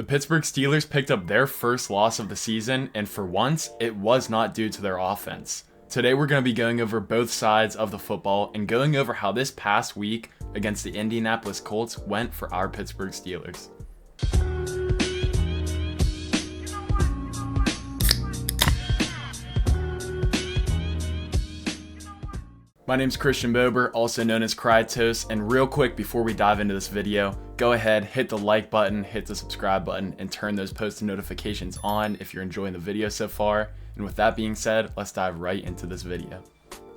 The Pittsburgh Steelers picked up their first loss of the season, and for once, it was not due to their offense. Today we're going to be going over both sides of the football and going over how this past week against the Indianapolis Colts went for our Pittsburgh Steelers. My name's Christian Bober, also known as Crytose, and real quick before we dive into this video, go ahead, hit the like button, hit the subscribe button, and turn those post notifications on if you're enjoying the video so far. And with that being said, let's dive right into this video.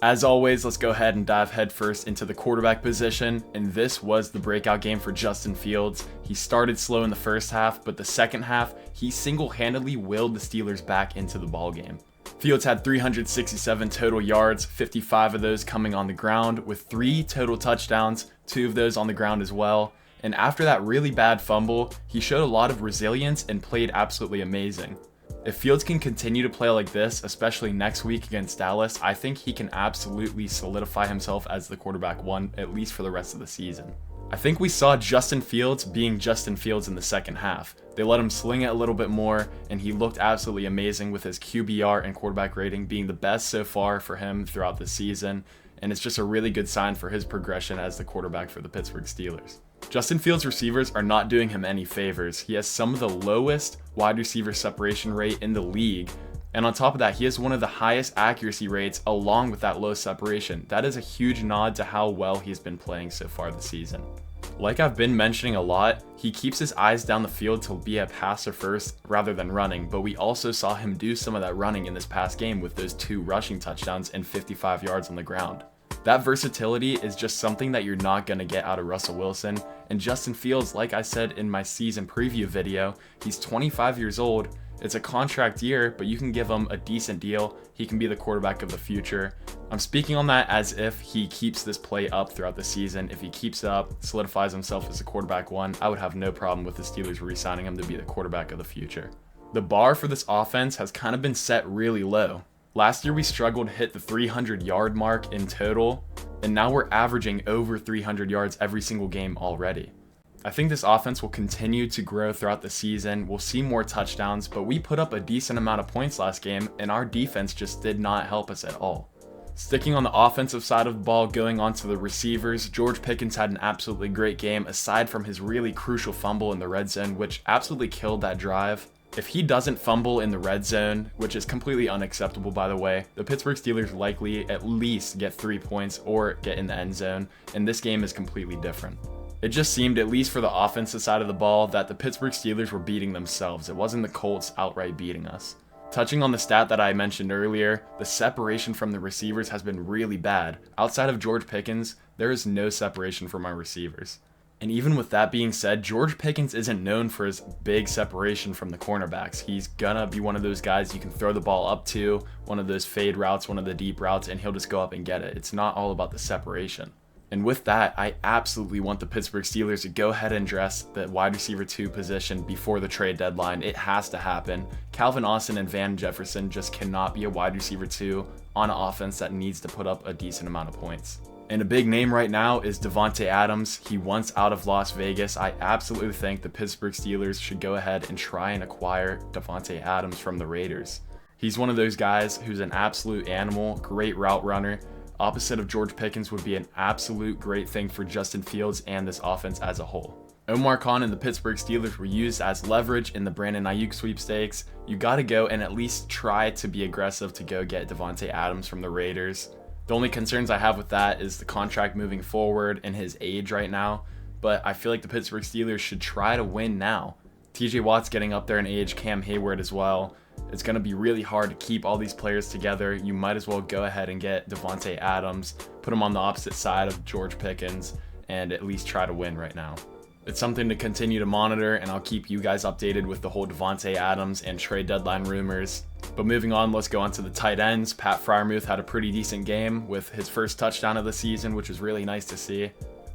As always, let's go ahead and dive headfirst into the quarterback position, and this was the breakout game for Justin Fields. He started slow in the first half, but the second half, he single-handedly willed the Steelers back into the ballgame. Fields had 367 total yards, 55 of those coming on the ground, with 3 total touchdowns, 2 of those on the ground as well. And after that really bad fumble, he showed a lot of resilience and played absolutely amazing. If Fields can continue to play like this, especially next week against Dallas, I think he can absolutely solidify himself as the quarterback one, at least for the rest of the season. I think we saw Justin Fields being Justin Fields in the second half. They let him sling it a little bit more, and he looked absolutely amazing with his QBR and quarterback rating being the best so far for him throughout the season, and it's just a really good sign for his progression as the quarterback for the Pittsburgh Steelers. Justin Fields' receivers are not doing him any favors. He has some of the lowest wide receiver separation rate in the league, and on top of that, he has one of the highest accuracy rates along with that low separation. That is a huge nod to how well he's been playing so far this season. Like I've been mentioning a lot, he keeps his eyes down the field to be a passer first rather than running, but we also saw him do some of that running in this past game with those 2 rushing touchdowns and 55 yards on the ground. That versatility is just something that you're not going to get out of Russell Wilson, and Justin Fields, like I said in my season preview video, he's 25 years old. It's a contract year, but you can give him a decent deal. He can be the quarterback of the future. I'm speaking on that as if he keeps this play up throughout the season. If he keeps it up, solidifies himself as a quarterback one, I would have no problem with the Steelers re-signing him to be the quarterback of the future. The bar for this offense has kind of been set really low. Last year we struggled to hit the 300-yard mark in total, and now we're averaging over 300 yards every single game already. I think this offense will continue to grow throughout the season. We'll see more touchdowns, but we put up a decent amount of points last game, and our defense just did not help us at all. Sticking on the offensive side of the ball, going on to the receivers, George Pickens had an absolutely great game, aside from his really crucial fumble in the red zone, which absolutely killed that drive. If he doesn't fumble in the red zone, which is completely unacceptable by the way, the Pittsburgh Steelers likely at least get 3 points or get in the end zone, and this game is completely different. It just seemed, at least for the offensive side of the ball, that the Pittsburgh Steelers were beating themselves. It wasn't the Colts outright beating us. Touching on the stat that I mentioned earlier, the separation from the receivers has been really bad. Outside of George Pickens, there is no separation from our receivers. And even with that being said, George Pickens isn't known for his big separation from the cornerbacks. He's gonna be one of those guys you can throw the ball up to, one of those fade routes, one of the deep routes, and he'll just go up and get it. It's not all about the separation. And with that, I absolutely want the Pittsburgh Steelers to go ahead and address the wide receiver 2 position before the trade deadline. It has to happen. Calvin Austin and Van Jefferson just cannot be a wide receiver 2 on an offense that needs to put up a decent amount of points. And a big name right now is Davante Adams. He wants out of Las Vegas. I absolutely think the Pittsburgh Steelers should go ahead and try and acquire Davante Adams from the Raiders. He's one of those guys who's an absolute animal, great route runner. Opposite of George Pickens would be an absolute great thing for Justin Fields and this offense as a whole. Omar Khan and the Pittsburgh Steelers were used as leverage in the Brandon Ayuk sweepstakes. You gotta go and at least try to be aggressive to go get Davante Adams from the Raiders. The only concerns I have with that is the contract moving forward and his age right now, but I feel like the Pittsburgh Steelers should try to win now. TJ Watt's getting up there in age, Cam Hayward as well. It's going to be really hard to keep all these players together. You might as well go ahead and get Davante Adams, put him on the opposite side of George Pickens, and at least try to win right now. It's something to continue to monitor, and I'll keep you guys updated with the whole Davante Adams and trade deadline rumors. But moving on, let's go on to the tight ends. Pat Freiermuth had a pretty decent game with his first touchdown of the season, which was really nice to see.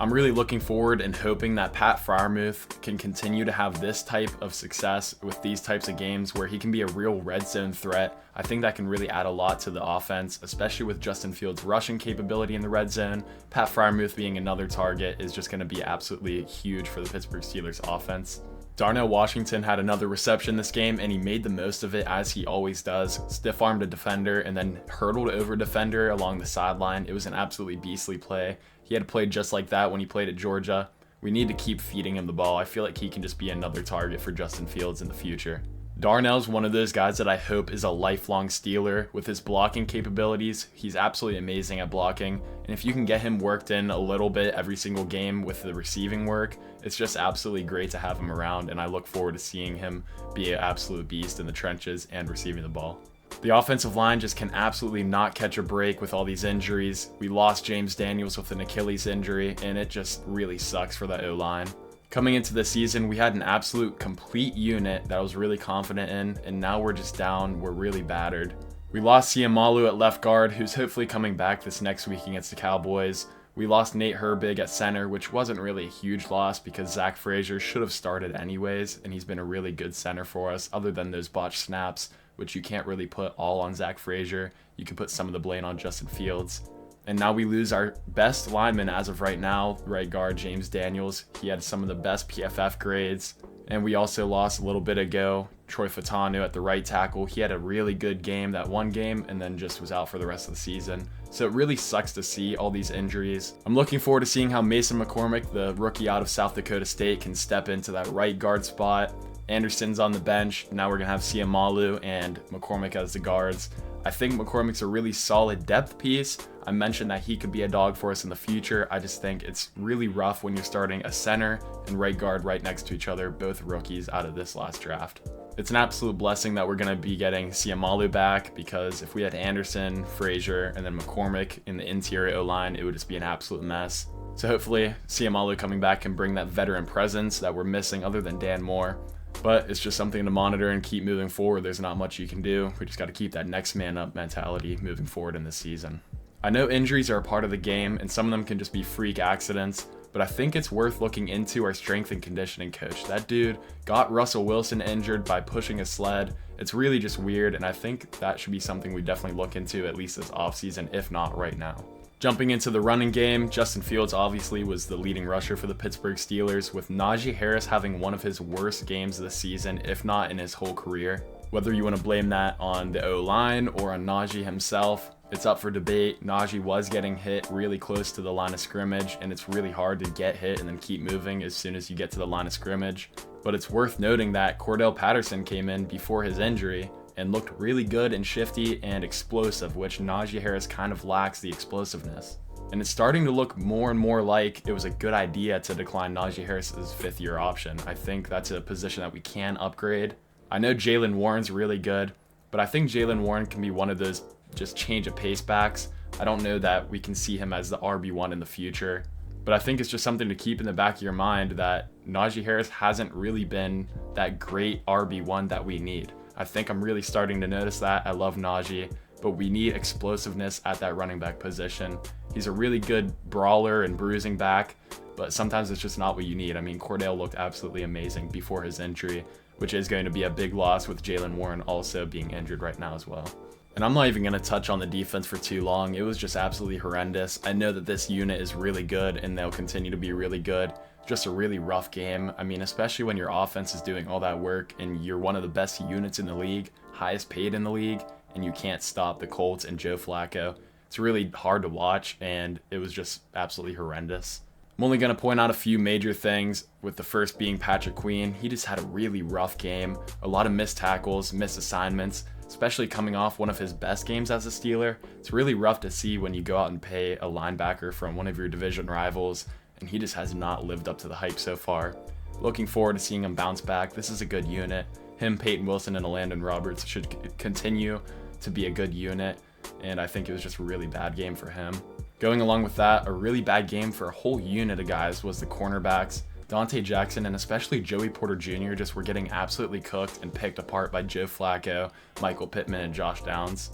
I'm really looking forward and hoping that Pat Freiermuth can continue to have this type of success with these types of games where he can be a real red zone threat. I think that can really add a lot to the offense, especially with Justin Fields' rushing capability in the red zone. Pat Freiermuth being another target is just going to be absolutely huge for the Pittsburgh Steelers offense. Darnell Washington had another reception this game, and he made the most of it as he always does. Stiff-armed a defender and then hurdled over a defender along the sideline. It was an absolutely beastly play. He had played just like that when he played at Georgia. We need to keep feeding him the ball. I feel like he can just be another target for Justin Fields in the future. Darnell's one of those guys that I hope is a lifelong Steeler. With his blocking capabilities, he's absolutely amazing at blocking, and if you can get him worked in a little bit every single game with the receiving work, it's just absolutely great to have him around, and I look forward to seeing him be an absolute beast in the trenches and receiving the ball. The offensive line just can absolutely not catch a break with all these injuries. We lost James Daniels with an Achilles injury, and it just really sucks for the O-line. Coming into the season, we had an absolute complete unit that I was really confident in, and now we're just down. We're really battered. We lost Siamalu at left guard, who's hopefully coming back this next week against the Cowboys. We lost Nate Herbig at center, which wasn't really a huge loss because Zach Frazier should have started anyways, and he's been a really good center for us, other than those botched snaps, which you can't really put all on Zach Frazier. You can put some of the blame on Justin Fields. And now we lose our best lineman as of right now, right guard James Daniels. He had some of the best PFF grades. And we also lost a little bit ago Troy Fatanu at the right tackle. He had a really good game that one game and then just was out for the rest of the season. So it really sucks to see all these injuries. I'm looking forward to seeing how Mason McCormick, the rookie out of South Dakota State, can step into that right guard spot. Anderson's on the bench. Now we're going to have Siamalu and McCormick as the guards. I think McCormick's a really solid depth piece. I mentioned that he could be a dog for us in the future. I just think it's really rough when you're starting a center and right guard right next to each other, both rookies out of this last draft. It's an absolute blessing that we're going to be getting Siamalu back, because if we had Anderson, Frazier, and then McCormick in the interior O-line, it would just be an absolute mess. So hopefully Siamalu coming back can bring that veteran presence that we're missing other than Dan Moore. But it's just something to monitor and keep moving forward. There's not much you can do. We just got to keep that next man up mentality moving forward in this season. I know injuries are a part of the game, and some of them can just be freak accidents, but I think it's worth looking into our strength and conditioning coach. That dude got Russell Wilson injured by pushing a sled. It's really just weird, and I think that should be something we definitely look into at least this offseason, if not right now. Jumping into the running game, Justin Fields obviously was the leading rusher for the Pittsburgh Steelers, with Najee Harris having one of his worst games of the season, if not in his whole career. Whether you want to blame that on the O-line or on Najee himself, it's up for debate. Najee was getting hit really close to the line of scrimmage, and it's really hard to get hit and then keep moving as soon as you get to the line of scrimmage. But it's worth noting that Cordell Patterson came in before his injury and looked really good and shifty and explosive, which Najee Harris kind of lacks the explosiveness. And it's starting to look more and more like it was a good idea to decline Najee Harris's fifth-year option. I think that's a position that we can upgrade. I know Jaylen Warren's really good, but I think Jaylen Warren can be one of those just change of pace backs. I don't know that we can see him as the RB1 in the future, but I think it's just something to keep in the back of your mind that Najee Harris hasn't really been that great RB1 that we need. I think I'm really starting to notice that. I love Najee, but we need explosiveness at that running back position. He's a really good brawler and bruising back, but sometimes it's just not what you need. I mean, Cordell looked absolutely amazing before his injury, which is going to be a big loss with Jaylen Warren also being injured right now as well. And I'm not even going to touch on the defense for too long. It was just absolutely horrendous. I know that this unit is really good and they'll continue to be really good. Just a really rough game. I mean, especially when your offense is doing all that work and you're one of the best units in the league, highest paid in the league, and you can't stop the Colts and Joe Flacco. It's really hard to watch, and it was just absolutely horrendous. I'm only going to point out a few major things, with the first being Patrick Queen. He just had a really rough game. A lot of missed tackles, missed assignments, especially coming off one of his best games as a Steeler. It's really rough to see when you go out and pay a linebacker from one of your division rivals, and he just has not lived up to the hype so far. Looking forward to seeing him bounce back. This is a good unit. Him, Peyton Wilson, and Landon Roberts should continue to be a good unit, and I think it was just a really bad game for him. Going along with that, a really bad game for a whole unit of guys was the cornerbacks. Dante Jackson and especially Joey Porter Jr. just were getting absolutely cooked and picked apart by Joe Flacco, Michael Pittman, and Josh Downs.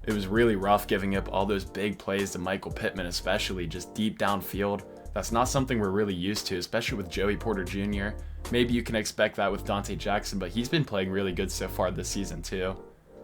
It was really rough giving up all those big plays to Michael Pittman, especially just deep downfield. That's not something we're really used to, especially with Joey Porter Jr. Maybe you can expect that with Dante Jackson, but he's been playing really good so far this season too.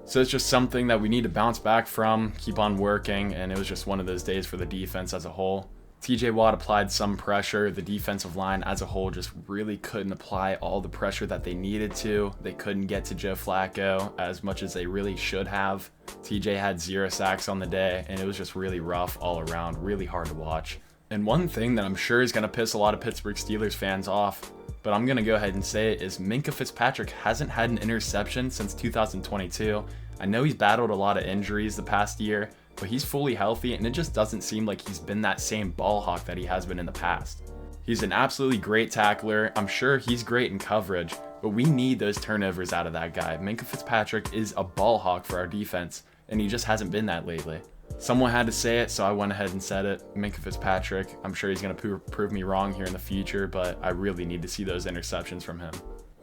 So it's just something that we need to bounce back from, keep on working, and it was just one of those days for the defense as a whole. TJ Watt applied some pressure. The defensive line as a whole just really couldn't apply all the pressure that they needed to. They couldn't get to Joe Flacco as much as they really should have. TJ had 0 sacks on the day, and it was just really rough all around, really hard to watch. And one thing that I'm sure is going to piss a lot of Pittsburgh Steelers fans off, but I'm going to go ahead and say it, is Minkah Fitzpatrick hasn't had an interception since 2022. I know he's battled a lot of injuries the past year, but he's fully healthy, and it just doesn't seem like he's been that same ball hawk that he has been in the past. He's an absolutely great tackler. I'm sure he's great in coverage, but we need those turnovers out of that guy. Minkah Fitzpatrick is a ball hawk for our defense, and he just hasn't been that lately. Someone had to say it, so I went ahead and said it. Minkah Fitzpatrick, I'm sure he's going to prove me wrong here in the future, but I really need to see those interceptions from him.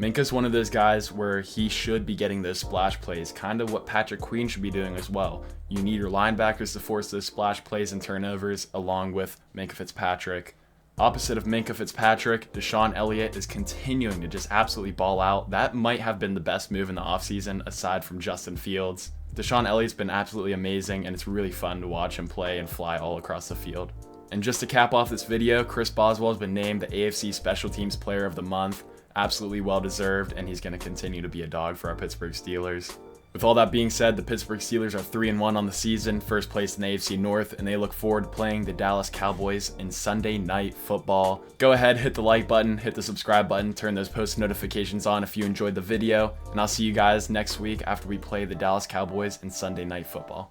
Minkah's one of those guys where he should be getting those splash plays, kind of what Patrick Queen should be doing as well. You need your linebackers to force those splash plays and turnovers, along with Minkah Fitzpatrick. Opposite of Minkah Fitzpatrick, Deshaun Elliott is continuing to just absolutely ball out. That might have been the best move in the offseason, aside from Justin Fields. Deshaun Elliott's been absolutely amazing, and it's really fun to watch him play and fly all across the field. And just to cap off this video, Chris Boswell has been named the AFC Special Teams Player of the Month. Absolutely well deserved, and he's going to continue to be a dog for our Pittsburgh Steelers. With all that being said, the Pittsburgh Steelers are 3-1 on the season, first place in the AFC North, and they look forward to playing the Dallas Cowboys in Sunday Night Football. Go ahead, hit the like button, hit the subscribe button, turn those post notifications on if you enjoyed the video, and I'll see you guys next week after we play the Dallas Cowboys in Sunday Night Football.